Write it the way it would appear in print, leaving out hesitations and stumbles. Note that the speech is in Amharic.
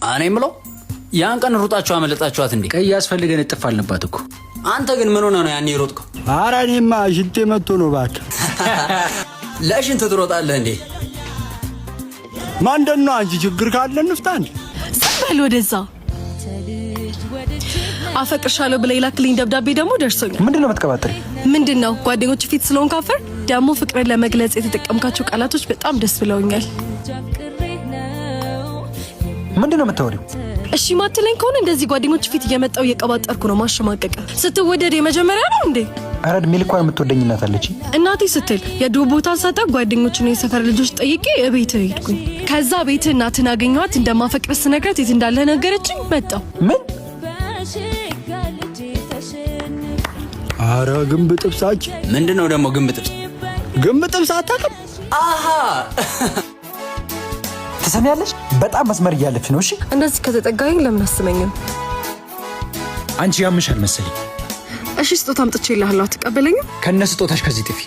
እኔ የምለው ያን ቀን ሩጣችሁ አመለጣችኋት እንዴ? ቀይ ያስፈልገን እጥፍ አልነባት እኮ። አንተ ግን ምን ሆነ ነው ያኔ ሮጥከው? ኧረ እኔማ ሽንቴ መጥቶ ነው እባክህ። ለሽንት ትሮጣለህ እንዴ? ማንደን ነው አንቺ ችግር ካለ እንፍታ እንዴ? ዝም በል ወደዛ። አፈቅርሻለሁ ብለህ ላክልኝ ደብዳቤ ደግሞ ደርሶኛል። ምንድነው የምትቀባጥሪ? ምንድነው ጓደኞች ፊት ስለሆንክ አፈር? ደግሞ ፍቅርን ለመግለጽ የተጠቀምካቸው ቃላቶች በጣም ደስ ብለውኛል። ምንድነው የምታወሪው? እሺ ማትለኝ ከሆነ እንደዚህ ጓደኞች ፊት እየመጣው እየቀባጠርኩ ነው ማሸማቀቅ። ስትወደድ የመጀመሪያ ነው እንዴ? አረ እድሜ ልኳን የምትወደኝ እናት አለች። እናቴ ስትል የድሮ ቦታ ሳጣ ጓደኞችን የሰፈር ልጆች ጠይቄ ቤት ሄድኩኝ። ከዛ ቤት እናትን አገኘኋት። እንደማፈቅር ስነግራት የት እንዳለ ነገረችኝ። መጣው። ምን? አረ ግንብ ጥብሳች። ምንድነው ደግሞ ግንብ ጥብስ? ግንብ ጥብስ አታውቅም? አሃ ትሰሚያለሽ? በጣም መስመር እያለፍሽ ነው። እሺ እንደዚህ ከተጠጋኝ ለምን አስመኝም? አንቺ ያምሻል መሰለኝ። እሺ ስጦታ አምጥቼልሃለሁ፣ አትቀበለኝም? ከነ ስጦታሽ ከዚህ ጥፊ